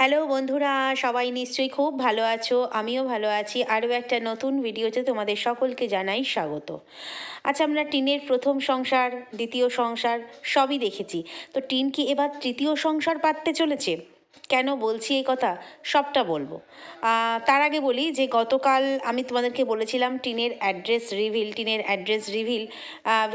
Hello বন্ধুরা, সবাই নিশ্চয়ই খুব ভালো আছো। আমিও ভালো আছি। আরও একটা নতুন ভিডিওতে তোমাদের সকলকে জানাই স্বাগত। আচ্ছা, আমরা টিনের প্রথম সংসার, দ্বিতীয় সংসার সবই দেখেছি। তো টিন কি এবার তৃতীয় সংসার পাততে চলেছে? কেন বলছি এই কথা সবটা বলবো। তার আগে বলি যে গতকাল আমি তোমাদেরকে বলেছিলাম টিনের অ্যাড্রেস রিভিল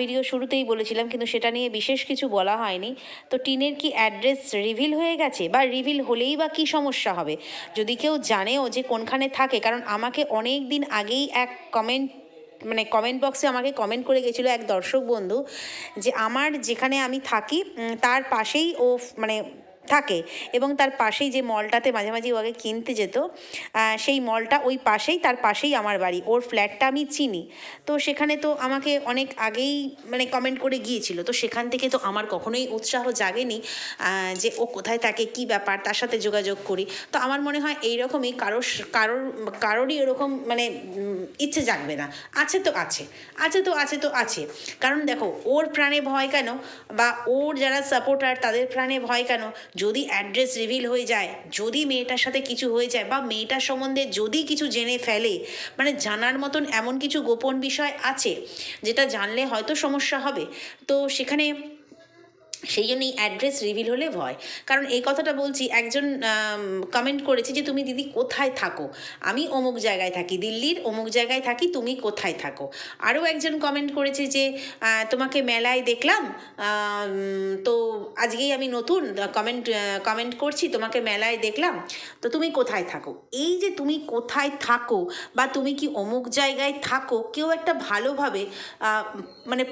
ভিডিও শুরুতেই বলেছিলাম, কিন্তু সেটা নিয়ে বিশেষ কিছু বলা হয়নি। তো টিনের কি অ্যাড্রেস রিভিল হয়ে গেছে, বা রিভিল হলেই বা কী সমস্যা হবে? যদি কেউ জানেও যে কোনখানে থাকে, কারণ আমাকে অনেক দিন আগেই এক কমেন্ট বক্সে আমাকে কমেন্ট করে গেছিলো এক দর্শক বন্ধু, যে আমার যেখানে আমি থাকি তার পাশেই ও মানে থাকে, এবং তার পাশেই যে মলটাতে মাঝে মাঝে ও আগে কিনতে যেত, সেই মলটা ওই পাশেই, তার পাশেই আমার বাড়ি। ওর ফ্ল্যাটটা আমি চিনি। তো সেখানে তো আমাকে অনেক আগেই কমেন্ট করে গিয়েছিল। তো সেখান থেকে তো আমার কখনোই উৎসাহ জাগেনি যে ও কোথায় থাকে, কি ব্যাপার, তার সাথে যোগাযোগ করি। তো আমার মনে হয় এইরকমই কারোরই এরকম ইচ্ছে জাগবে না। আছে তো আছে, আছে তো আছে তো আছে। কারণ দেখো, ওর প্রাণে ভয় কেন, বা ওর যারা সাপোর্টার তাদের প্রাণে ভয় কেন? যদি অ্যাড্রেস রিভিল হয়ে যায়, যদি মেয়েটার সাথে কিছু হয়ে যায়, বা মেয়েটার সম্বন্ধে যদি কিছু জেনে ফেলে, জানার মতন এমন কিছু গোপন বিষয় আছে যেটা জানলে হয়তো সমস্যা হবে। তো সেখানে সেই জন্যই অ্যাড্রেস রিভিল হলে ভয়। কারণ এই কথাটা বলছি, একজন কমেন্ট করেছে যে তুমি দিদি কোথায় থাকো? আমি অমুক জায়গায় থাকি, দিল্লির অমুক জায়গায় থাকি, তুমি কোথায় থাকো? আরও একজন কমেন্ট করেছে যে তোমাকে মেলায় দেখলাম, তো আজকেই আমি নতুন কমেন্ট করছি, তোমাকে মেলায় দেখলাম, তো তুমি কোথায় থাকো? এই যে তুমি কোথায় থাকো, বা তুমি কি অমুক জায়গায় থাকো, কেউ একটা ভালোভাবে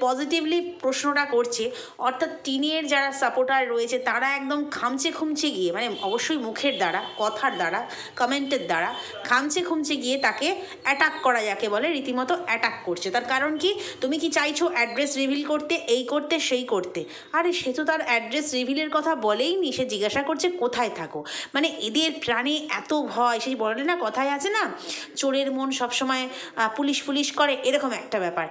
পজিটিভলি প্রশ্নটা করছে। অর্থাৎ টিনের যারা সাপোর্টার রয়েছে তারা একদম খামচে খুমচে গিয়ে, অবশ্যই মুখের দ্বারা, কথার দ্বারা, কমেন্টের দ্বারা খামচে খুমচে গিয়ে তাকে অ্যাটাক করা, যাকে বলে রীতিমতো অ্যাটাক করছে। তার কারণ কি? তুমি কি চাইছো অ্যাড্রেস রিভিল করতে, এই করতে, সেই করতে? আরে সে তো তার অ্যাড্রেস রিভিলের কথা বলেইনি, সে জিজ্ঞাসা করছে কোথায় থাকো। এদের প্রাণে এত ভয়, সেই বলে না, কথায় আছে না, চোরের মন সবসময় পুলিশ পুলিশ করে, এরকম একটা ব্যাপার।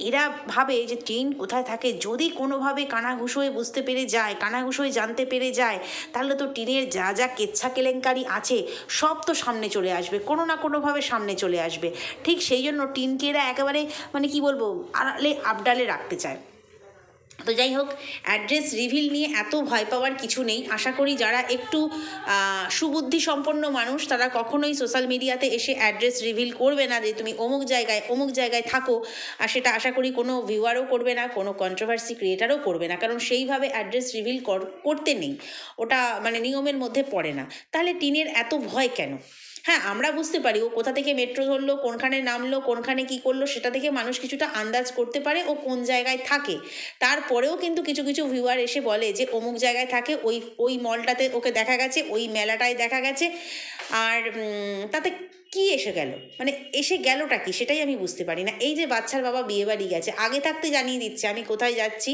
এরা ভাবে যে টিন কোথায় থাকে, যদি কোনোভাবে কানাঘুষোয় বুঝতে পেরে যায়, কানাঘুষোয় জানতে পেরে যায়, তাহলে তো টিনের যা যা কেচ্ছা কেলেঙ্কারি আছে সব তো সামনে চলে আসবে, কোনো না কোনোভাবে সামনে চলে আসবে। ঠিক সেই জন্য টিনকে এরা একেবারে কি বলবো, আড়ালে আবডালে রাখতে চায়। তো যাই হোক, অ্যাড্রেস রিভিল নিয়ে এত ভয় পাওয়ার কিছু নেই। আশা করি যারা একটু সুবুদ্ধি সম্পন্ন মানুষ, তারা কখনোই সোশ্যাল মিডিয়াতে এসে অ্যাড্রেস রিভিল করবে না যে তুমি অমুক জায়গায় থাকো। আর সেটা আশা করি কোনো ভিউয়ারও করবে না, কোনো কন্ট্রোভার্সি ক্রিয়েটারও করবে না, কারণ সেইভাবে অ্যাড্রেস রিভিল করতে নেই। ওটা নিয়মের মধ্যে পড়ে না। তাহলে টিনের এত ভয় কেন? হ্যাঁ, আমরা বুঝতে পারি ও কোথা থেকে মেট্রো ধরলো, কোনখানে নামলো, কোনখানে কি করলো, সেটা থেকে মানুষ কিছুটা আন্দাজ করতে পারে ও কোন জায়গায় থাকে। তারপরেও কিন্তু কিছু কিছু ভিউয়ার এসে বলে যে অমুক জায়গায় থাকে, ওই মলটাতে ওকে দেখা গেছে, ওই মেলাটায় দেখা গেছে। আর তাতে কি এসে গেল, এসে গেলটা কি, সেটাই আমি বুঝতে পারি না। এই যে বাচ্চার বাবা বিয়ে বাড়ি গেছে, আগে থাকতে জানিয়ে দিচ্ছে আমি কোথায় যাচ্ছি,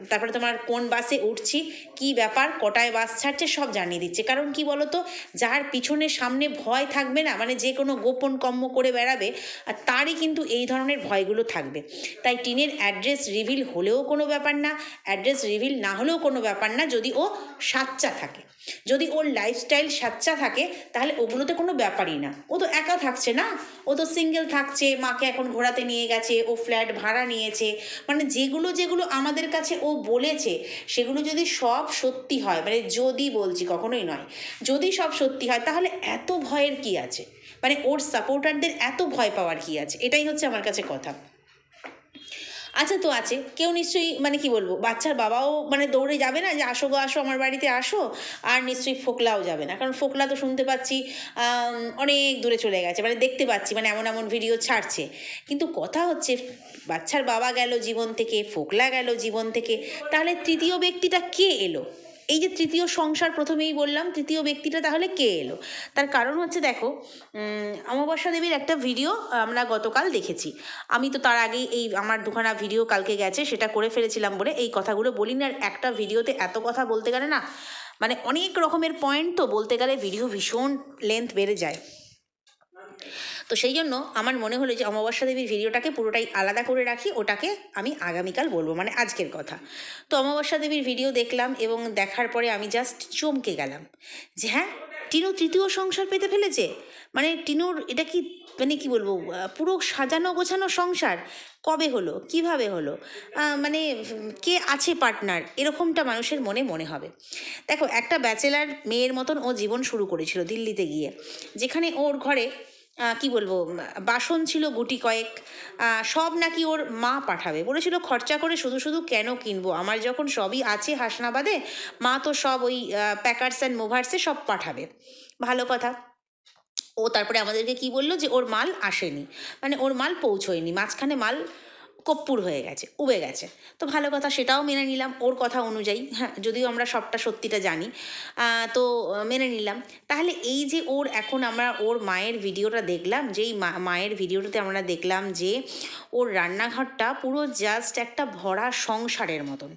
তারপরে তোমার কোন বাসে উঠছি, কি ব্যাপার, কটায় বাস ছাড়ছে, সব জানিয়ে দিচ্ছে। কারণ কি বলতো, যার পিছনে সামনে ভয় থাকবে না, যে কোনো গোপন কর্ম করে বেড়াবে, আর তারই কিন্তু এই ধরনের ভয়গুলো থাকবে। তাই টিনের অ্যাড্রেস রিভিল হলেও কোনো ব্যাপার না, অ্যাড্রেস রিভিল না হলেও কোনো ব্যাপার না, যদি ও সাচ্চা থাকে, যদি ওর লাইফস্টাইল সাচ্চা থাকে, তাহলে ওগুলোতে কোনো ব্যাপারই না। ও তো একা থাকছে না, ও তো সিঙ্গেল থাকছে, মাকে এখন ঘোরাতে নিয়ে গেছে, ও ফ্ল্যাট ভাড়া নিয়েছে। যেগুলো যেগুলো আমাদের কাছে ও বলেছে, সেগুলো যদি সব সত্যি হয়, যদি বলছি, কখনোই নয়, যদি সব সত্যি হয়, তাহলে এত ভয়ের কি আছে? ওর সাপোর্টারদের এত ভয় পাওয়ার কি আছে? এটাই হচ্ছে আমার কাছে কথা। আচ্ছা, তো আছে, কেউ নিশ্চয়ই কি বলবো, বাচ্চার বাবাও দৌড়ে যাবে না যে আসো গো আসো, আমার বাড়িতে আসো। আর নিশ্চয়ই ফোকলাও যাবে না, কারণ ফোকলা তো শুনতে পাচ্ছি অনেক দূরে চলে গেছে, দেখতে পাচ্ছি এমন এমন ভিডিও ছাড়ছে। কিন্তু কথা হচ্ছে, বাচ্চার বাবা গেল জীবন থেকে, ফোকলা গেল জীবন থেকে, তাহলে তৃতীয় ব্যক্তিটা কে এলো? এই যে তৃতীয় সংসার, প্রথমেই বললাম, তৃতীয় ব্যক্তিটা তাহলে কে এলো? তার কারণ হচ্ছে, দেখো, অমাবস্যা দেবীর একটা ভিডিও আমরা গতকাল দেখেছি। আমি তো তার আগেই এই আমার দুখানা ভিডিও কালকে গেছে, সেটা করে ফেলেছিলাম বলে এই কথাগুলো বলি না। আর একটা ভিডিওতে এত কথা বলতে গেলে না, অনেক রকমের পয়েন্ট তো বলতে গেলে ভিডিও ভীষণ লেন্থ বেড়ে যায়। তো সেই জন্য আমার মনে হলো যে অমাবস্যা দেবীর ভিডিওটাকে পুরোটাই আলাদা করে রাখি, ওটাকে আমি আগামীকাল বলবো, মানে আজকের কথা। তো অমাবস্যা দেবীর ভিডিও দেখলাম এবং দেখার পরে আমি জাস্ট চমকে গেলাম যে হ্যাঁ, টিনু তৃতীয় সংসার পেতে ফেলেছে। মানে টিনুর এটা কি, মানে কি বলবো, পুরো সাজানো গোছানো সংসার কবে হলো, কিভাবে হলো, মানে কে আছে পার্টনার, এরকমটা মানুষের মনে মনে হবে। দেখো, একটা ব্যাচেলার মেয়ের মতন ও জীবন শুরু করেছিল দিল্লিতে গিয়ে, যেখানে ওর ঘরে কি বলবো, বাসন ছিল গুটি কয়েক, সব নাকি ওর মা পাঠাবে বলেছিল। খরচা করে শুধু শুধু কেন কিনবো, আমার যখন সবই আছে হাসনাবাদে, মা তো সব ওই প্যাকার্স অ্যান্ড মুভার্সে সব পাঠাবে। ভালো কথা। ও তারপরে আমাদেরকে কি বললো যে ওর মাল আসেনি, মানে ওর মাল পৌঁছোয়নি, মাঝখানে মাল কপ্পুর হয়ে গেছে, উবে গেছে। তো ভালো কথা, সেটাও মেনে নিলাম ওর কথা অনুযায়ী, হ্যাঁ, যদিও আমরা সবটা সত্যিটা জানি। তো মেনে নিলাম। তাহলে এই যে ওর, এখন আমরা ওর মায়ের ভিডিওটা দেখলাম, যেই মায়ের ভিডিওটাতে আমরা দেখলাম যে ওর রান্নাঘরটা পুরো জাস্ট একটা ভরা সংসারের মতন।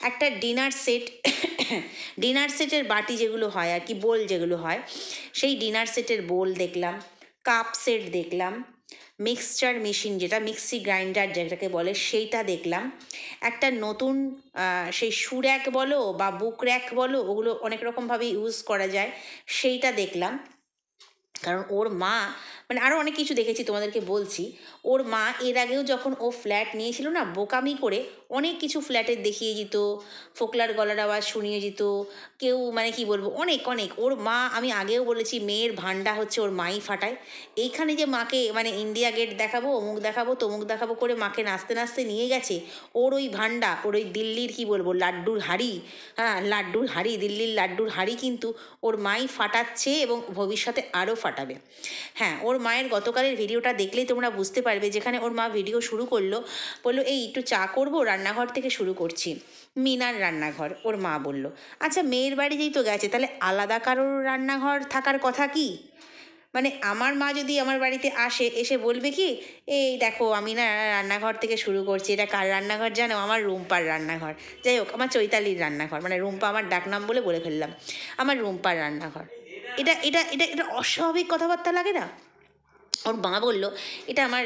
একটা ডিনার সেট, ডিনার সেটের বাটি যেগুলো হয় আর কি, বোল যেগুলো হয়, সেই ডিনার সেটের বোল দেখলাম, কাপ সেট দেখলাম, মিক্সচার মেশিন যেটা মিক্সি গ্রাইন্ডার যেটাকে বলে সেইটা দেখলাম, একটা নতুন সেই সুর্যাক বলো বা বুক র্যাক বলো, ওগুলো অনেক রকমভাবে ইউজ করা যায়, সেইটা দেখলাম। কারণ ওর মা, মানে আরও অনেক কিছু দেখেছি, তোমাদেরকে বলছি। ওর মা এর আগেও যখন ও ফ্ল্যাট নিয়েছিল না, বোকামি করে অনেক কিছু ফ্ল্যাটের দেখিয়ে যেত, ফোকলার গলার আওয়াজ শুনিয়ে যেত কেউ, মানে কি বলবো, অনেক অনেক। ওর মা, আমি আগেও বলেছি, মেয়ের ভান্ডা হচ্ছে ওর মাই ফাটায়। এইখানে যে মাকে মানে ইন্ডিয়া গেট দেখাবো, অমুক দেখাবো তমুক দেখাবো করে মাকে নাচতে নাচতে নিয়ে গেছে, ওর ওই ভান্ডা, ওর ওই দিল্লির কি বলবো লাড্ডুর হাড়ি, হ্যাঁ লাড্ডুর হাড়ি, দিল্লির লাড্ডুর হাড়ি কিন্তু ওর মাই ফাটাচ্ছে এবং ভবিষ্যতে আরও ফাটাবে। হ্যাঁ, ওর মায়ের গতকালের ভিডিওটা দেখলেই তোমরা বুঝতে পারবে, যেখানে ওর মা ভিডিও শুরু করলো, বললো এই একটু চা করবো, রান্নাঘর থেকে শুরু করছি, মিনার রান্নাঘর। ওর মা বলল, আচ্ছা মেয়ের বাড়ি যেই তো গেছে, তাহলে আলাদা কারোর রান্নাঘর থাকার কথা কি? মানে আমার মা যদি আমার বাড়িতে আসে, এসে বলবে কি, এই দেখো আমি না রান্নাঘর থেকে শুরু করছি, এটা কার রান্নাঘর জানো? আমার রুম্পার রান্নাঘর। যাই হোক, আমার চৈতালির রান্নাঘর, মানে রুম্পা আমার ডাকনাম বলে বলে ফেললাম, আমার রুম্পার রান্নাঘর। এটা এটা এটা এটা অস্বাভাবিক কথাবার্তা লাগে না? ওর মা বলল, এটা আমার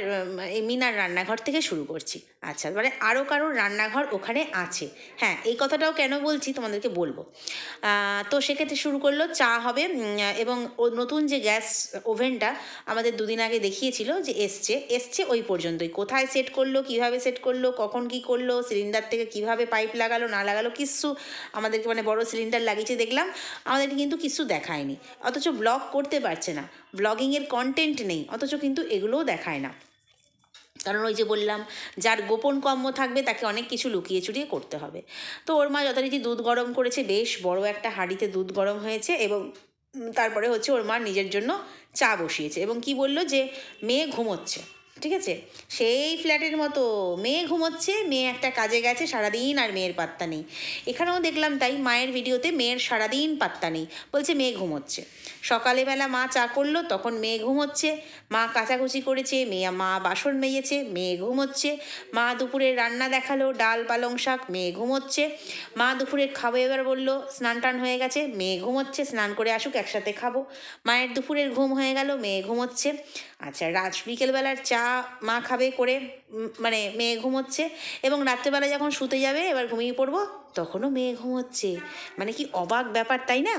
এই মিনার রান্নাঘর থেকে শুরু করছি। আচ্ছা, মানে আরও কারোর রান্নাঘর ওখানে আছে। হ্যাঁ, এই কথাটাও কেন বলছি তোমাদেরকে বলবো। তো সেক্ষেত্রে শুরু করলো, চা হবে, এবং ও নতুন যে গ্যাস ওভেনটা আমাদের দুদিন আগে দেখিয়েছিল যে এসছে ওই পর্যন্তই। কোথায় সেট করলো, কিভাবে সেট করলো, কখন কি করলো, সিলিন্ডার থেকে কিভাবে পাইপ লাগালো না লাগালো, কিচ্ছু আমাদেরকে, মানে বড় সিলিন্ডার লাগিয়েছে দেখলাম, আমাদেরকে কিন্তু কিছু দেখায়নি। অথচ ব্লগ করতে পারছে না, ব্লগিংয়ের কন্টেন্ট নেই, অথচ কিন্তু এগুলোও দেখায় না। কারণ ওই যে বললাম, যার গোপন কর্ম থাকবে তাকে অনেক কিছু লুকিয়ে চুরিয়ে করতে হবে। তো ওর মা যথারীতি দুধ গরম করেছে, বেশ বড় একটা হাঁড়িতে দুধ গরম হয়েছে, এবং তারপরে হচ্ছে ওর মা নিজের জন্য চা বসিয়েছে, এবং কি বললো যে মেয়ে ঘুমোচ্ছে। ঠিক আছে, সেই ফ্ল্যাটের মতো মেয়ে ঘুমোচ্ছে, মেয়ে একটা কাজে গেছে সারাদিন, আর মেয়ের পাত্তা নেই। এখানেও দেখলাম তাই, মায়ের ভিডিওতে মেয়ের সারাদিন পাত্তা নেই, বলছে মেয়ে ঘুমোচ্ছে। সকালবেলা মা চা করলো, তখন মেয়ে ঘুমোচ্ছে। মা কাচাকুচি করেছে, মা বাসন মেজেছে, মেয়ে ঘুমোচ্ছে। মা দুপুরে রান্না দেখালো, ডাল পালং শাক, মেয়ে ঘুমোচ্ছে। মা দুপুরে খাবো এবার বললো, স্নান টান হয়ে গেছে, মেয়ে ঘুমোচ্ছে, স্নান করে আসুক একসাথে খাবো। মায়ের দুপুরের ঘুম হয়ে গেল, মেয়ে ঘুমোচ্ছে। আচ্ছা, বিকেলবেলার চা মা খাবে করে, মানে মেয়ে ঘুমোচ্ছে, এবং রাত্রেবেলা যখন শুতে যাবে এবার ঘুমিয়ে পড়বো, তখনও মেয়ে ঘুমোচ্ছে। মানে কি অবাক ব্যাপার, তাই না?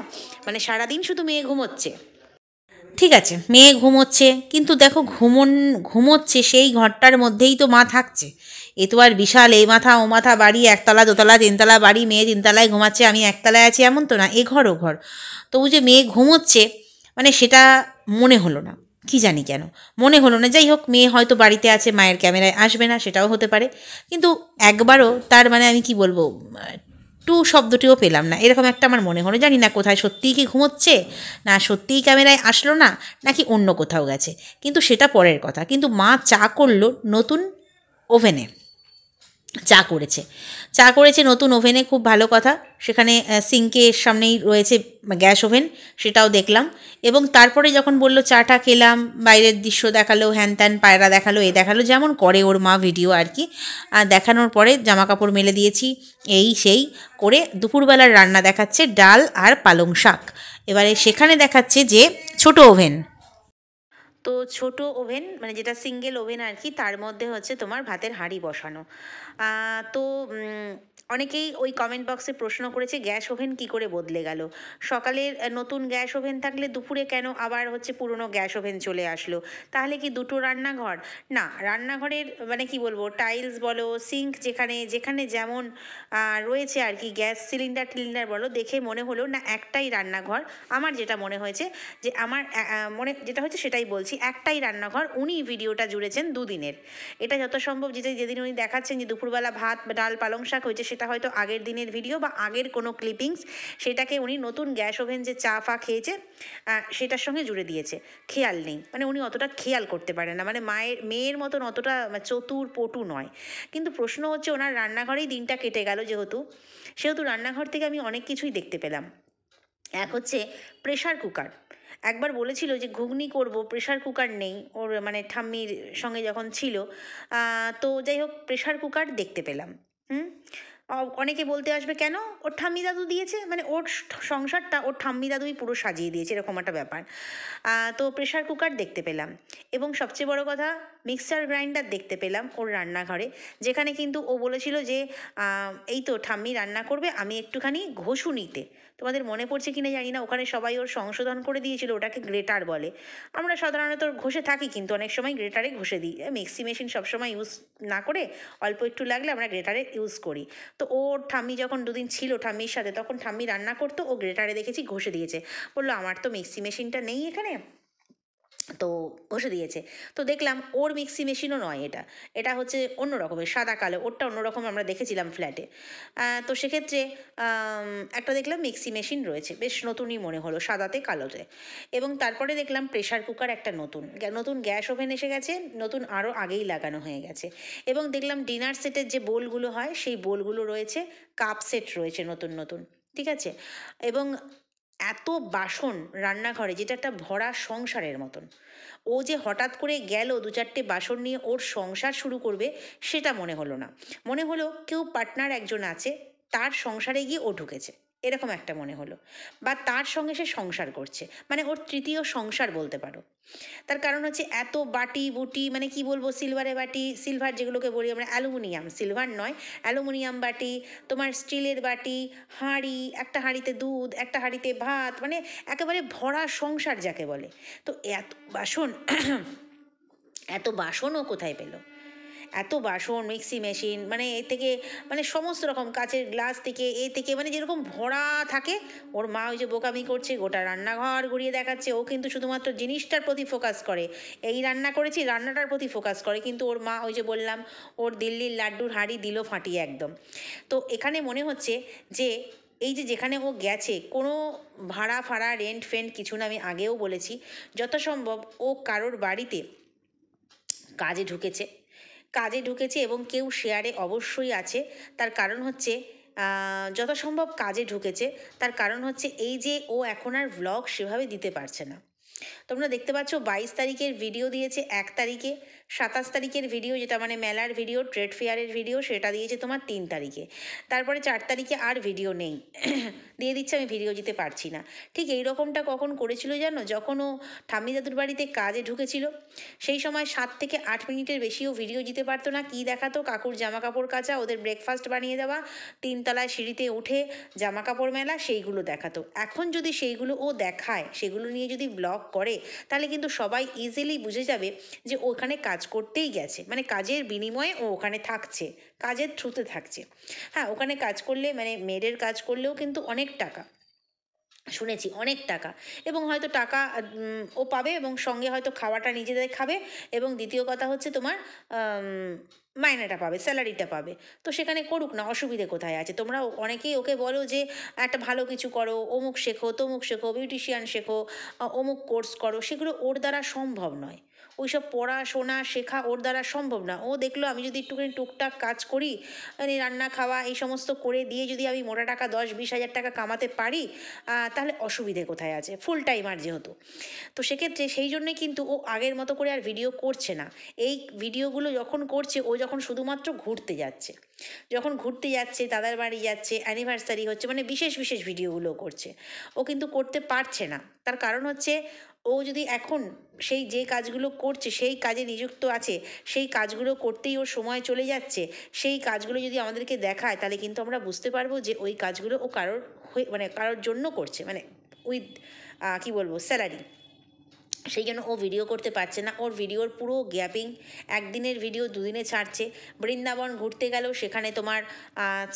মানে সারাদিন শুধু মেয়ে ঘুমোচ্ছে। ঠিক আছে, মেয়ে ঘুমোচ্ছে, কিন্তু দেখো ঘুমোচ্ছে সেই ঘরটার মধ্যেই তো মা থাকছে। এ তো আর বিশাল এই মাথা ও মাথা বাড়ি, একতলা দোতলা তিনতলা বাড়ি, মেয়ে তিনতলায় ঘুমাচ্ছে, আমি একতলায় আছি, এমন তো না, এ ঘর ও ঘর। তবু যে মেয়ে ঘুমোচ্ছে, মানে সেটা মনে হলো না, কি জানি কেন মনে হলো না। যাই হোক, মেয়ে হয়তো বাড়িতে আছে, মায়ের ক্যামেরায় আসবে না, সেটাও হতে পারে। কিন্তু একবারও তার, মানে আমি কি বলবো, টু শব্দটিও পেলাম না, এরকম একটা আমার মনে হলো। জানি না কোথায়, সত্যিই কি ঘুমোচ্ছে, না সত্যিই ক্যামেরায় আসলো না, নাকি অন্য কোথাও গেছে, কিন্তু সেটা পরের কথা। কিন্তু মা চা করলো নতুন ওভেনে, চা করেছে নতুন ওভেনে, খুব ভালো কথা। সেখানে সিঙ্কের সামনেই রয়েছে গ্যাস ওভেন, সেটাও দেখলাম। এবং তারপরে যখন বলল চাটা খেলাম, বাইরের দৃশ্য দেখালো, হ্যান ত্যান পায়রা দেখালো, এ দেখালো, যেমন করে ওর মা ভিডিও আর কি। দেখানোর পরে জামা কাপড় মেলে দিয়েছি, এই সেই করে দুপুরবেলার রান্না দেখাচ্ছে, ডাল আর পালং শাক। এবারে সেখানে দেখাচ্ছে যে ছোট ওভেন। তো ছোট ওভেন মানে যেটা সিঙ্গেল ওভেন আর কি, তার মধ্যে হচ্ছে তোমার ভাতের হাঁড়ি বসানো। তো অনেকেই ওই কমেন্ট বক্সে প্রশ্ন করেছে গ্যাস ওভেন কি করে বদলে গেল, সকালের নতুন গ্যাস ওভেন থাকলে দুপুরে কেন আবার হচ্ছে পুরনো গ্যাস ওভেন চলে আসলো, তাহলে কি দুটো রান্নাঘর? না, রান্নাঘরের মানে কি বলবো, টাইলস বলো, সিঙ্ক যেখানে যেখানে যেমন রয়েছে আর কি, গ্যাস সিলিন্ডার টিলিন্ডার বলো, দেখে মনে হলো না একটাই রান্নাঘর। আমার যেটা মনে হয়েছে যে আমার মনে যেটা হচ্ছে সেটাই বলছি, একটাই রান্নাঘর। উনি ভিডিওটা জুড়েছেন দুদিনের। এটা যত সম্ভব যেদিন উনি দেখাচ্ছেন যে দুপুরবেলা ভাত ডাল পালং শাক হয়েছে, সেটা হয়তো আগের দিনের ভিডিও বা আগের কোনো ক্লিপিংস, সেটাকে উনি নতুন গ্যাস ওভেন যে চা ফা খেয়েছে সেটার সঙ্গে জুড়ে দিয়েছে। খেয়াল নেই, মানে উনি অতটা খেয়াল করতে পারেন না, মানে মেয়ের মতন অতটা চতুর পটু নয়। কিন্তু প্রশ্ন হচ্ছে ওনার রান্নাঘরেই দিনটা কেটে গেল, সেহেতু রান্নাঘর থেকে আমি অনেক কিছুই দেখতে পেলাম। এক হচ্ছে প্রেশার কুকার। একবার বলেছিল যে ঘুগনি করব, প্রেশার কুকার নেই ওর, মানে ঠাম্মির সঙ্গে যখন ছিল। তো যাই হোক, প্রেশার কুকার দেখতে পেলাম। হুম। অনেকে বলতে আসবে কেন, ওর ঠাম্মি দাদু দিয়েছে, মানে ওর সংসারটা ওর ঠাম্মি দাদুই পুরো সাজিয়ে দিয়েছে, এরকম একটা ব্যাপার। তো প্রেশার কুকার দেখতে পেলাম, এবং সবচেয়ে বড় কথা মিক্সার গ্রাইন্ডার দেখতে পেলাম ওর রান্নাঘরে, যেখানে কিন্তু ও বলেছিল যে এই তো ঠাম্মি রান্না করবে, আমি একটুখানি ঘষুনিতে, তোমাদের মনে পড়ছে কিনা জানি না, ওখানে সবাই ওর সংশোধন করে দিয়েছিল, ওটাকে গ্রেটার বলে। আমরা সাধারণত ঘষে থাকি, কিন্তু অনেক সময় গ্রেটারে ঘষে দিই, মিক্সি মেশিন সবসময় ইউজ না করে অল্প একটু লাগলে আমরা গ্রেটারে ইউজ করি। তো ওর ঠাম্মি যখন দুদিন ছিল ঠাম্মির সাথে, তখন ঠাম্মি রান্না করতো, ও গ্রেটারে দেখেছি ঘষে দিয়েছে। বললো আমার তো মিক্সি মেশিনটা নেই এখানে, তো ঘষে দিয়েছে। তো দেখলাম ওর মিক্সি মেশিনও নয় এটা, এটা হচ্ছে অন্য রকমের সাদা কালো, ওরটা অন্যরকম আমরা দেখেছিলাম ফ্ল্যাটে। তো সেক্ষেত্রে একটা দেখলাম মিক্সি মেশিন রয়েছে, বেশ নতুনই মনে হলো, সাদাতে কালোতে। এবং তারপরে দেখলাম প্রেশার কুকার একটা নতুন নতুন গ্যাস ওভেন এসে গেছে, নতুন আরও আগেই লাগানো হয়ে গেছে। এবং দেখলাম ডিনার সেটের যে বোলগুলো হয় সেই বোলগুলো রয়েছে, কাপ সেট রয়েছে নতুন নতুন, ঠিক আছে। এবং এত বাসন রান্নাঘরে, যেটা একটা ভরা সংসারের মতন। ও যে হঠাৎ করে গেল দু চারটে বাসন নিয়ে ওর সংসার শুরু করবে, সেটা মনে হলো না। মনে হলো কেউ পার্টনার একজন আছে, তার সংসারে গিয়ে ও ঢুকেছে, এরকম একটা মনে হলো। বা তার সঙ্গে সে সংসার করছে, মানে ওর তৃতীয় সংসার বলতে পারো। তার কারণ হচ্ছে এত বাটি বুটি, মানে কি বলবো, সিলভারের বাটি, সিলভার যেগুলোকে বলি আমরা, অ্যালুমিনিয়াম, সিলভার নয়, অ্যালুমিনিয়াম বাটি, তোমার স্টিলের বাটি, হাঁড়ি, একটা হাঁড়িতে দুধ, একটা হাঁড়িতে ভাত, মানে একেবারে ভরা সংসার যাকে বলে। তো এত বাসন এত বাসনও কোথায় পেল? এত বাসন, মিক্সি মেশিন, মানে এ থেকে, মানে সমস্ত রকম কাচের গ্লাস থেকে এ থেকে, মানে যেরকম ভরা থাকে। ওর মা ওই যে বোকামি করছে, গোটা রান্নাঘর ঘুরিয়ে দেখাচ্ছে, ও কিন্তু শুধুমাত্র জিনিসটার প্রতি ফোকাস করে, এই রান্না করেছি রান্নাটার প্রতি ফোকাস করে, কিন্তু ওর মা ওই যে বললাম, ওর দিল্লির লাড্ডুর হাঁড়ি দিল ফাটিয়ে একদম। তো এখানে মনে হচ্ছে যে এই যে যেখানে ও গেছে, কোনো ভাড়া ফাড়া রেন্ট ফেন্ট কিছু না, আমি আগেও বলেছি, যত সম্ভব ও কারোর বাড়িতে কাজে ঢুকেছে, এবং কেউ শেয়ারে অবশ্যই আছে। তার কারণ হচ্ছে যথাসম্ভব কাজে ঢুকেছে, তার কারণ হচ্ছে এই যে ও এখন আর ভ্লগ সেভাবে দিতে পারছে না। তোমরা দেখতে পাচ্ছ 22 তারিখের ভিডিও দিয়েছে 1 তারিখে, 27 তারিখের ভিডিও যেটা মানে মেলার ভিডিও, ট্রেড ফেয়ারের ভিডিও, সেটা দিয়েছে তোমার 3 তারিখে। তারপরে 4 তারিখে আর ভিডিও নেই, দিয়ে দিচ্ছে আমি ভিডিও দিতে পারছি না। ঠিক এই রকমটা কখন করেছিল জানো, যখন ও ঠাম্মি দাদুর বাড়িতে কাজে ঢুকেছিল, সেই সময় 7 থেকে 8 মিনিটের বেশিও ভিডিও দিতে পারতো না। কী দেখাতো, কাকুর জামা কাপড় কাচা, ওদের ব্রেকফাস্ট বানিয়ে দেওয়া, 3তলায় সিঁড়িতে উঠে জামা কাপড় মেলা, সেইগুলো দেখাতো। এখন যদি সেইগুলো ও দেখায়, সেগুলো নিয়ে যদি ব্লগ করে, তাহলে কিন্তু সবাই ইজিলি বুঝে যাবে যে ওখানে কাজ করতেই গেছে, মানে কাজের বিনিময়ে ও ওখানে থাকছে, কাজের থ্রুতে থাকছে। হ্যাঁ, ওখানে কাজ করলে, মানে মেয়েদের কাজ করলেও কিন্তু অনেক টাকা, শুনেছি অনেক টাকা, এবং হয়তো টাকা ও পাবে, এবং সঙ্গে হয়তো খাওয়াটা নিজেদের খাবে, এবং দ্বিতীয় কথা হচ্ছে তোমার মাইনেটা পাবে, স্যালারিটা পাবে। তো সেখানে করুক না, অসুবিধে কোথায় আছে? তোমরা অনেকেই ওকে বলো যে একটা ভালো কিছু করো, অমুক শেখো, তমুক শেখো, বিউটিশিয়ান শেখো, অমুক কোর্স করো, সেগুলো ওর দ্বারা সম্ভব নয়। ওইসব পড়াশোনা শেখা ওর দ্বারা সম্ভব না। ও দেখলো আমি যদি একটুখানি টুকটাক কাজ করি, মানে রান্না খাওয়া এই সমস্ত করে দিয়ে যদি আমি মোটা টাকা 10-20 হাজার টাকা কামাতে পারি, তাহলে অসুবিধে কোথায় আছে, ফুল টাইমার যেহেতু। তো সেক্ষেত্রে সেই জন্যই কিন্তু ও আগের মতো করে আর ভিডিও করছে না। এই ভিডিওগুলো যখন করছে, ও যখন শুধুমাত্র ঘুরতে যাচ্ছে, যখন ঘুরতে যাচ্ছে, দাদার বাড়ি যাচ্ছে, অ্যানিভার্সারি হচ্ছে, মানে বিশেষ বিশেষ ভিডিওগুলো করছে। ও কিন্তু করতে পারছে না, তার কারণ হচ্ছে ও যদি এখন সেই যে কাজগুলো করছে সেই কাজে নিযুক্ত আছে, সেই কাজগুলো করতেই ওর সময় চলে যাচ্ছে, সেই কাজগুলো যদি আমাদেরকে দেখায় তাহলে কিন্তু আমরা বুঝতে পারবো যে ওই কাজগুলো ও কারোর হয়ে মানে কারোর জন্য করছে, মানে উইথ কী বলবো স্যালারি। সেই জন্য ও ভিডিও করতে পারছে না, ওর ভিডিওর পুরো গ্যাপিং, একদিনের ভিডিও দুদিনে ছাড়ছে। বৃন্দাবন ঘুরতে গেল, সেখানে তোমার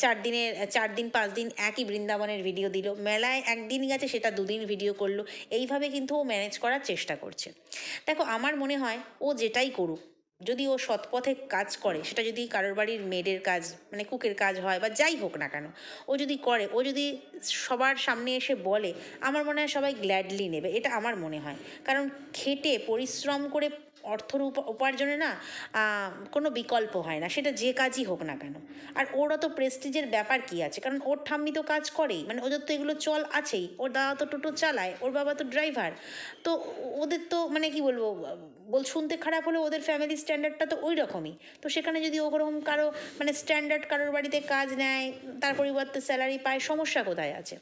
4 দিন 5 দিন একই বৃন্দাবনের ভিডিও দিল, মেলায় একদিন গেছে সেটা দুদিন ভিডিও করলো। এইভাবে কিন্তু ও ম্যানেজ করার চেষ্টা করছে। দেখো আমার মনে হয় ও যেটাই করুক, যদি ও সৎপথে কাজ করে, সেটা যদি কারোর বাড়ির মেয়েদের কাজ মানে কুকের কাজ হয় বা যাই হোক না কেন, ও যদি করে, ও যদি সবার সামনে এসে বলে, আমার মনে হয় সবাই গ্ল্যাডলি নেবে, এটা আমার মনে হয়। কারণ খেটে পরিশ্রম করে অর্থর উপার্জনে না কোনো বিকল্প হয় না, সেটা যে কাজই হোক না কেন। আর ওর অত প্রেস্টিজের ব্যাপার কি আছে, কারণ ওর ঠাম্মি তো কাজ করেই, মানে ওদের তো এগুলো চল আছেই, ওর দাদা তো টোটো চালায়, ওর বাবা তো ড্রাইভার। তো ওদের তো মানে কি বলবো, শুনতে খারাপ হলেও ওদের ফ্যামিলি স্ট্যান্ডার্ডটা তো ওই রকমই। তো সেখানে যদি ওরকম কারো মানে স্ট্যান্ডার্ড কারোর বাড়িতে কাজ নেয়, তার পরিবর্তে স্যালারি পায়, সমস্যা কোথায় আছে?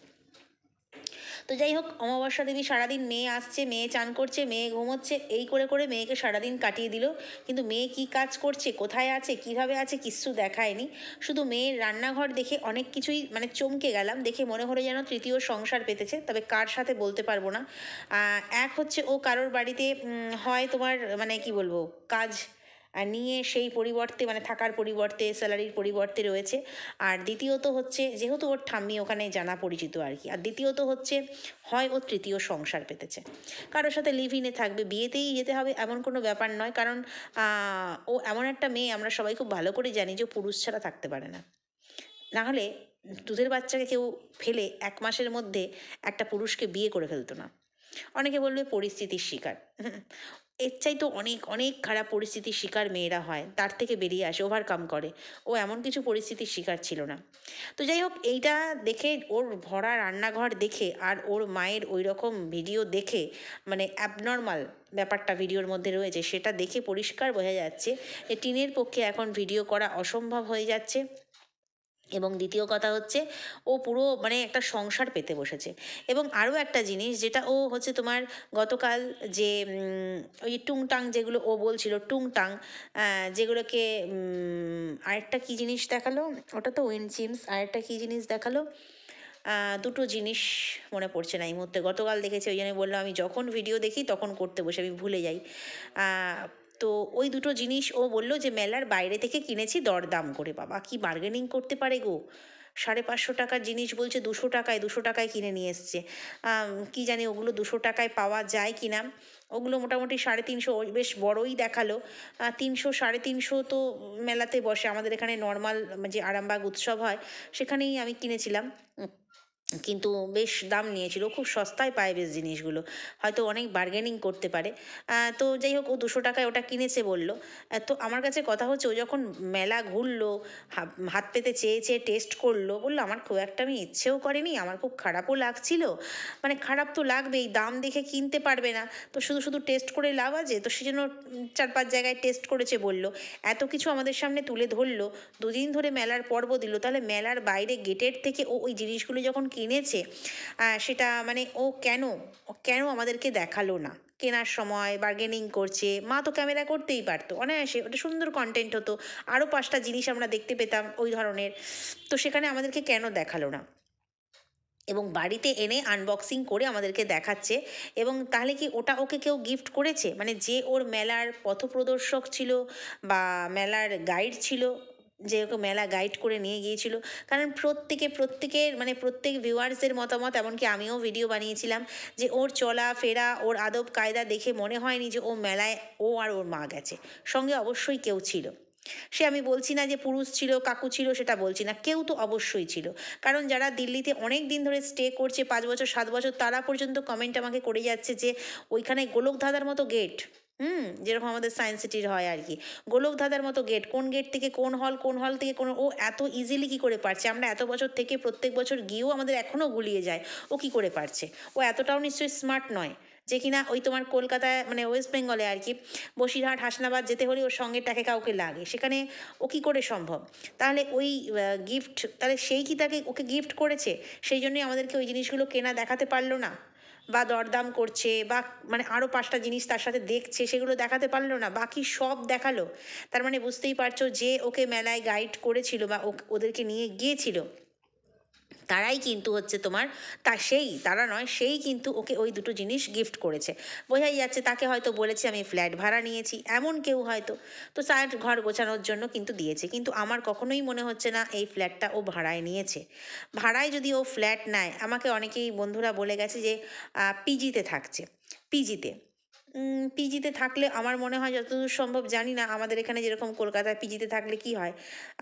তো যাই হোক, অমাবস্যা দেবী সারাদিন মেয়ে আসছে, মেয়ে চান করছে, মেয়ে ঘুমোচ্ছে, এই করে করে মেয়েকে সারাদিন কাটিয়ে দিল। কিন্তু মেয়ে কি কাজ করছে, কোথায় আছে, কিভাবে আছে, কিচ্ছু দেখায়নি। শুধু মেয়ের রান্নাঘর দেখে অনেক কিছুই মানে চমকে গেলাম, দেখে মনে হলো যেন তৃতীয় সংসার পেতেছে, তবে কার সাথে বলতে পারবো না। এক হচ্ছে ও কারোর বাড়িতে হয় তোমার মানে কি বলবো কাজ নিয়ে সেই পরিবর্তে মানে থাকার পরিবর্তে স্যালারির পরিবর্তে রয়েছে। আর দ্বিতীয়ত হচ্ছে যেহেতু ওর ঠাম্মি ওখানে জানা পরিচিত আর কি। আর দ্বিতীয়ত হচ্ছে হয় ও তৃতীয় সংসার পেতেছে, কারোর সাথে লিভ ইনে থাকবে, বিয়েতেই যেতে হবে এমন কোনো ব্যাপার নয়। কারণ ও এমন একটা মেয়ে, আমরা সবাই খুব ভালো করে জানি যে ও পুরুষ ছাড়া থাকতে পারে না। নাহলে দুধের বাচ্চাকে কেউ ফেলে 1 মাসের মধ্যে একটা পুরুষকে বিয়ে করে ফেলতো না। অনেকে বলবে পরিস্থিতির শিকার, এর চাই তো অনেক অনেক খারাপ পরিস্থিতির শিকার মেয়েরা হয়, তার থেকে বেরিয়ে আসে, ওভারকাম করে। ও এমন কিছু পরিস্থিতির শিকার ছিল না। তো যাই হোক, এইটা দেখে, ওর ভরা রান্নাঘর দেখে আর ওর মায়ের ওই রকম ভিডিও দেখে, মানে অ্যাবনর্মাল ব্যাপারটা ভিডিওর মধ্যে রয়েছে, সেটা দেখে পরিষ্কার বোঝা যাচ্ছে যে টিনের পক্ষে এখন ভিডিও করা অসম্ভব হয়ে যাচ্ছে। এবং দ্বিতীয় কথা হচ্ছে ও পুরো মানে একটা সংসার পেতে বসেছে। এবং আরও একটা জিনিস যেটা ও হচ্ছে তোমার গতকাল যে ওই টুংটাং যেগুলো ও বলছিল টুংটাং, যেগুলোকে আরেকটা কী জিনিস দেখালো, ওটা তো উইনচিমস, আরেকটা কী জিনিস দেখালো, দুটো জিনিস মনে পড়ছে না এই মুহূর্তে, গতকাল দেখেছি ওই জন্য বললাম আমি যখন ভিডিও দেখি তখন করতে বসে আমি ভুলে যাই। তো ওই দুটো জিনিস ও বলল যে মেলার বাইরে থেকে কিনেছি দরদাম করে। বাবা কি বার্গেনিং করতে পারে গো! 550 টাকার জিনিস বলছে 200 টাকায়, 200 টাকায় কিনে নিয়ে এসছে। কি জানি ওগুলো 200 টাকায় পাওয়া যায় কি না। ওগুলো মোটামুটি 350, বেশ বড়ই দেখালো। 300 350 তো মেলাতে বসে, আমাদের এখানে নর্মাল যে আরামবাগ উৎসব হয় সেখানেই আমি কিনেছিলাম। কিন্তু বেশ দাম নিয়েছিল, খুব সস্তায় পায় বেশ জিনিসগুলো, হয়তো অনেক বার্গেনিং করতে পারে। তো যাই হোক, ও 200 টাকায় ওটা কিনেছে বলল। তো আমার কাছে কথা হচ্ছে, ও যখন মেলা ঘুরলো, হাত পেতে চেয়ে চেয়ে টেস্ট করলো, বললো আমার খুব একটা আমি ইচ্ছেও করেনি, আমার খুব খারাপও লাগছিল। মানে খারাপ তো লাগবেই, দাম দেখে কিনতে পারবে না, তো শুধু শুধু টেস্ট করে লাভ আছে, তো সেজন্য 4-5 জায়গায় টেস্ট করেছে বলল। এত কিছু আমাদের সামনে তুলে ধরলো, 2 দিন ধরে মেলার পর্ব দিল, তাহলে মেলার বাইরে গেটের থেকে ও ওই জিনিসগুলো যখন কিনেছে, সেটা মানে ও কেন আমাদেরকে দেখালো না? কেনার সময় বার্গেনিং করছে, মা তো ক্যামেরা করতেই পারতো অনায়াসে, ওটা সুন্দর কন্টেন্ট হতো, আরও 5টা জিনিস আমরা দেখতে পেতাম ওই ধরনের। তো সেখানে আমাদেরকে কেন দেখালো না? এবং বাড়িতে এনে আনবক্সিং করে আমাদেরকে দেখাচ্ছে। এবং তাহলে কি ওটা ওকে কেউ গিফট করেছে? মানে যে ওর মেলার পথপ্রদর্শক ছিল বা মেলার গাইড ছিল, যে ওকে মেলা গাইড করে নিয়ে গিয়েছিল। কারণ প্রত্যেকের মানে প্রত্যেক ভিউয়ার্সদের মতামত, এমনকি আমিও ভিডিও বানিয়েছিলাম, যে ওর চলাফেরা, ওর আদব কায়দা দেখে মনে হয়নি যে ও মেলায় ও আর ওর মা গেছে, সঙ্গে অবশ্যই কেউ ছিল। সে আমি বলছি না যে পুরুষ ছিল, কাকু ছিল, সেটা বলছি না, কেউ তো অবশ্যই ছিল। কারণ যারা দিল্লিতে অনেক দিন ধরে স্টে করছে, 5 বছর 7 বছর, তারা পর্যন্ত কমেন্ট আমাকে করে যাচ্ছে যে ওইখানে গোলকধাঁধার মতো গেট, যেরকম আমাদের সায়েন্স সিটির হয় আর কি, গোলকধাঁধার মতো গেট, কোন গেট থেকে কোন হল থেকে ও এত ইজিলি কী করে পারছে? আমরা এত বছর থেকে প্রত্যেক বছর গিয়েও আমাদের এখনও গুলিয়ে যায়, ও কী করে পারছে? ও এতটাও নিশ্চয়ই স্মার্ট নয় যে কিনা ওই তোমার কলকাতায় মানে ওয়েস্ট বেঙ্গলে আর কি, বসিরহাট হাসনাবাদ যেতে হলে ওর সঙ্গে টাকে কাউকে লাগে, সেখানে ও কী করে সম্ভব? তাহলে ওই গিফট, তাহলে সেই কি তাকে ওকে গিফট করেছে? সেই জন্যই আমাদেরকে ওই জিনিসগুলো কেনা দেখাতে পারলো না? বা দরদাম করছে বা মানে আরও 5টা জিনিস তার সাথে দেখছে, সেগুলো দেখাতে পারলো না, বাকি সব দেখালো। তার মানে বুঝতেই পারছো যে ওকে মেলায় গাইড করেছিল বা ওদেরকে নিয়ে গিয়েছিল, তারাই কিন্তু হচ্ছে তোমার, তারা নয়, সেই কিন্তু ওকে ওই দুটো জিনিস গিফট করেছে। বোঝাই যাচ্ছে তাকে হয়তো বলেছে আমি ফ্ল্যাট ভাড়া নিয়েছি, এমন কেউ হয়তো, তো তার ঘর গোছানোর জন্য কিন্তু দিয়েছে। কিন্তু আমার কখনোই মনে হচ্ছে না এই ফ্ল্যাটটা ও ভাড়ায় নিয়েছে। ভাড়ায় যদি ও ফ্ল্যাট নেয়, আমাকে অনেকেই বন্ধুরা বলে গেছে যে পিজিতে থাকছে, পিজিতে পিজিতে থাকলে আমার মনে হয় যতদূর সম্ভব, জানি না আমাদের এখানে যেরকম কলকাতায় পিজিতে থাকলে কি হয়,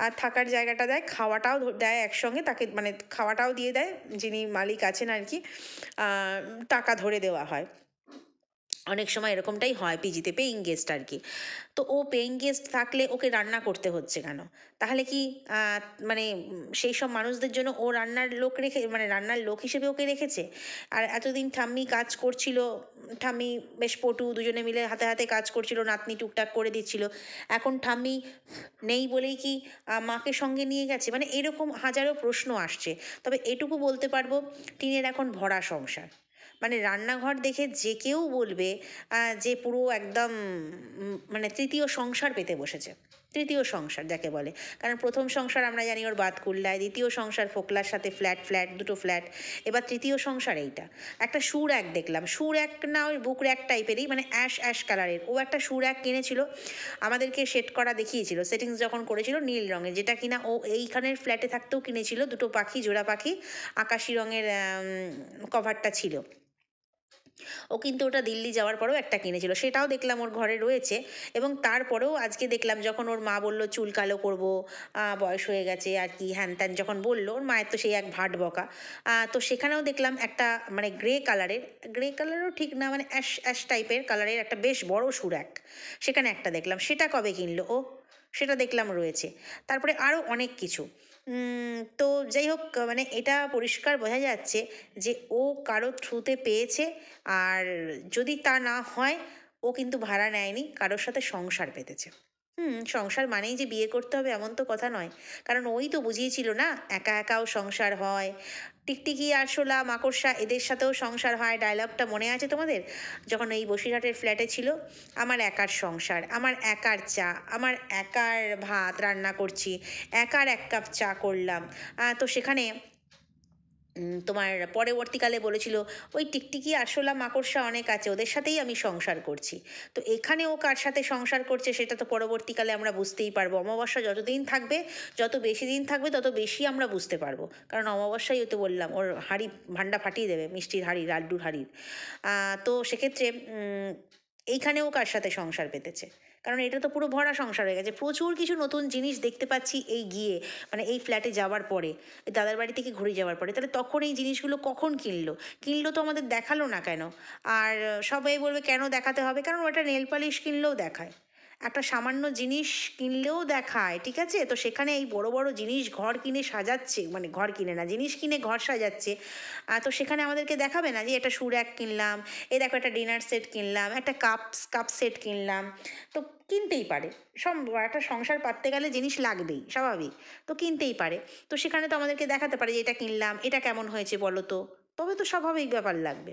আর থাকার জায়গাটা দেয়, খাওয়াটাও দেয় একসঙ্গে, তাকে মানে খাওয়াটাও দিয়ে দেয়, যিনি মালিক আছেন আর কি, টাকা ধরে দেওয়া হয়। অনেক সময় এরকমটাই হয় পিজিতে, পেইং গেস্ট আর কি। তো ও পেইং গেস্ট থাকলে ওকে রান্না করতে হচ্ছে কেন? তাহলে কি মানে সেই সব মানুষদের জন্য ও রান্নার লোক রেখে, মানে রান্নার লোক হিসেবে ওকে রেখেছে? আর এতদিন ঠাম্মি কাজ করছিল, ঠাম্মি বেশ পটু, দুজনে মিলে হাতে হাতে কাজ করছিল, নাতনি টুকটাক করে দিচ্ছিল। এখন ঠাম্মি নেই বলেই কি মাকে সঙ্গে নিয়ে গেছে? মানে এরকম হাজারো প্রশ্ন আসছে। তবে এটুকু বলতে পারবো, টিনের এখন ভরা সংসার। মানে রান্নাঘর দেখে যে কেউ বলবে যে পুরো একদম মানে তৃতীয় সংসার পেতে বসেছে। তৃতীয় সংসার যাকে বলে, কারণ প্রথম সংসার আমরা জানি ওর বাতকুল্লায়, দ্বিতীয় সংসার ফোকলার সাথে ফ্ল্যাট দুটো ফ্ল্যাট, এবার তৃতীয় সংসার এইটা। একটা সুর এক দেখলাম, সুর এক না ওই বুক র্যাক টাইপেরই, মানে অ্যাশ অ্যাশ কালারের, ও একটা সুর এক কিনেছিল, আমাদেরকে সেট করা দেখিয়েছিল, সেটিংস যখন করেছিল নীল রঙের, যেটা কিনা ও এইখানের ফ্ল্যাটে থাকতেও কিনেছিল, দুটো পাখি, জোড়া পাখি, আকাশি রঙের কভারটা ছিল। ও কিন্তু ওটা দিল্লি যাওয়ার পরেও একটা কিনেছিল, সেটাও দেখলাম ওর ঘরে রয়েছে। এবং তারপরেও আজকে দেখলাম যখন ওর মা বলল চুল কালো করবো, বয়স হয়ে গেছে আর কি হ্যান ত্যান যখন বললো, ওর মায়ের তো সেই এক ভাট বকা, তো সেখানেও দেখলাম একটা মানে গ্রে কালারের, গ্রে কালারও ঠিক না, মানে অ্যাশ অ্যাশ টাইপের কালারের একটা বেশ বড় সুরাক, সেখানে একটা দেখলাম। সেটা কবে কিনলো ও? সেটা দেখলাম রয়েছে। তারপরে আরও অনেক কিছু। তো যাই হোক, মানে এটা পরিষ্কার বোঝা যাচ্ছে যে ও কারো থ্রুতে পেয়েছে, আর যদি তা না হয়, ও কিন্তু ভাড়া নেয়নি, কারোর সাথে সংসার পেতেছে। সংসার মানেই যে বিয়ে করতে হবে এমন তো কথা নয়, কারণ ওই তো বুঝিয়েছিল না, একা একাও সংসার হয়, টিকটিকি আরশোলা মাকড়সা এদের সাথেও সংসার হয়, ডায়লগটা মনে আছে তোমাদের? যখন এই বসিরহাটের ফ্ল্যাটে ছিল, আমার একার সংসার, আমার একার চা, আমার একার ভাত রান্না করছি, একার 1 কাপ চা করলাম। তো সেখানে তোমার পরবর্তীকালে বলেছিল ওই টিকটিকি আরশোলা মাকড়সা অনেক আছে, ওদের সাথেই আমি সংসার করছি। তো এখানে ও কার সাথে সংসার করছে সেটা তো পরবর্তীকালে আমরা বুঝতেই পারবো। অমাবস্যা যতদিন থাকবে, যত বেশি দিন থাকবে, তত বেশি আমরা বুঝতে পারবো, কারণ অমাবস্যাই তো বললাম ওর হাঁড়ি ভান্ডা ফাটিয়ে দেবে, মিষ্টির হাঁড়ি, লাড্ডুর হাঁড়ির। তো সেক্ষেত্রে এইখানেও কার সাথে সংসার পেতেছে, কারণ এটা তো পুরো ভরা সংসার হয়ে গেছে। প্রচুর কিছু নতুন জিনিস দেখতে পাচ্ছি এই গিয়ে, মানে এই ফ্ল্যাটে যাওয়ার পরে, দাদার বাড়ি থেকে ঘুরে যাওয়ার পরে। তাহলে তখন এই জিনিসগুলো কখন কিনলো? কিনলো তো আমাদের দেখালো না কেন? আর সবাই বলবে কেন দেখাতে হবে, কারণ ওটা নেল পালিশ কিনলেও দেখায়, একটা সামান্য জিনিস কিনলেও দেখায়, ঠিক আছে? তো সেখানে এই বড় বড় জিনিস ঘর কিনে সাজাচ্ছে, মানে ঘর কিনে না, জিনিস কিনে ঘর সাজাচ্ছে, তো সেখানে আমাদেরকে দেখাবে না যে এটা শু র্যাক কিনলাম, এই দেখো একটা ডিনার সেট কিনলাম, একটা কাপ সেট কিনলাম। তো কিনতেই পারে, একটা সংসার পাততে গেলে জিনিস লাগবেই, স্বাভাবিক, তো কিনতেই পারে। তো সেখানে তো আমাদেরকে দেখাতে পারে যে এটা কিনলাম, এটা কেমন হয়েছে বলো তো, তবে তো স্বাভাবিক ব্যাপার লাগবে।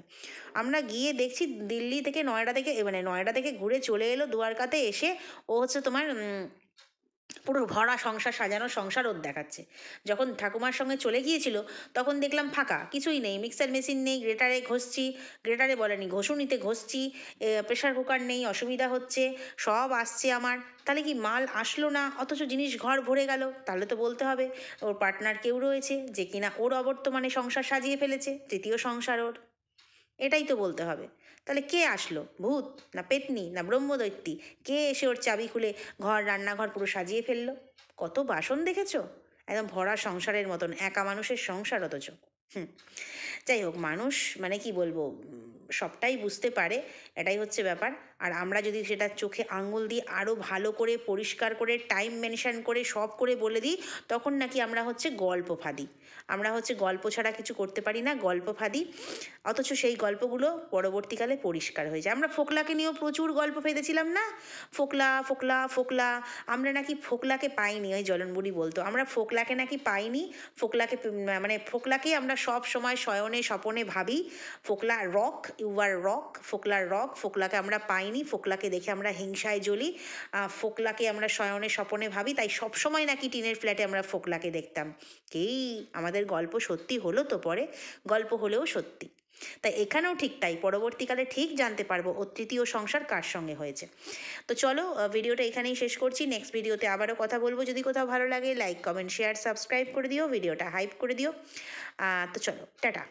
আমরা গিয়ে দেখছি দিল্লি থেকে নয়ডা থেকে, মানে নয়ডা থেকে ঘুরে চলে এলো দুয়ারকাতে এসে, ও হচ্ছে তোমার পুরো ভরা সংসার, সাজানো সংসার ওর দেখাচ্ছে। যখন ঠাকুমার সঙ্গে চলে গিয়েছিল, তখন দেখলাম ফাঁকা, কিছুই নেই, মিক্সার মেশিন নেই, গ্রেটারে ঘষছি, গ্রেটারে বলেনি, ঘষুনিতে ঘষছি, প্রেশার কুকার নেই, অসুবিধা হচ্ছে, সব আসছে আমার। তাহলে কি মাল আসলো না, অথচ জিনিস ঘর ভরে গেল? তাহলে তো বলতে হবে ওর পার্টনার কেউ রয়েছে যে কিনা ওর অবর্তমানে সংসার সাজিয়ে ফেলেছে, তৃতীয় সংসার ওর, এটাই তো বলতে হবে। তাহলে কে আসলো, ভূত না পেতনি না ব্রহ্মদৈত্যী? কে এসে ওর চাবি খুলে ঘর, রান্নাঘর পুরো সাজিয়ে ফেললো? কত বাসন দেখেছো, একদম ভরা সংসারের মতন, একা মানুষের সংসার অথচ। হুম যাই হোক, মানুষ মানে কি বলবো, সবটাই বুঝতে পারে, এটাই হচ্ছে ব্যাপার। আর আমরা যদি সেটা চোখে আঙুল দিয়ে আরও ভালো করে পরিষ্কার করে টাইম মেনশন করে সব করে বলে দিই, তখন নাকি আমরা হচ্ছে গল্প ফাঁদি, আমরা হচ্ছে গল্প ছাড়া কিছু করতে পারি না, গল্প ফাঁদি। অথচ সেই গল্পগুলো পরবর্তীকালে পরিষ্কার হয়ে যায়। আমরা ফোকলাকে নিয়েও প্রচুর গল্প ফেঁদেছিলাম না, ফোকলা ফোকলা ফোকলা, আমরা নাকি ফোকলাকে পাইনি, ওই জলনবুড়ি বলতো আমরা ফোকলাকে নাকি পাইনি, ফোকলাকে মানে ফোকলাকেই আমরা সব সময় শয়নে স্বপনে ভাবি Phokla rock, you are rock, ফোকলার রক, ফোকলাকে আমরা পাইনি, ফোকলাকে দেখে আমরা হিংসায় জ্বলি, ফোকলাকে আমরা শয়নে স্বপনে ভাবি, তাই সবসময় নাকি টিনের ফ্ল্যাটে আমরা ফোকলাকে দেখতাম। আমাদের গল্প সত্যি হলো তো পরে, গল্প হলেও সত্যি। তাই এখানেও ঠিক তাই, পরবর্তীকালে ঠিক জানতে পারবো ও তৃতীয় সংসার কার সঙ্গে হয়েছে। তো চলো ভিডিওটা এখানেই শেষ করছি, নেক্সট ভিডিওতে আবারও কথা বলবো। যদি কোথাও ভালো লাগে লাইক কমেন্ট শেয়ার সাবস্ক্রাইব করে দিও, ভিডিওটা হাইপ করে দিও। তো চলো টাটা।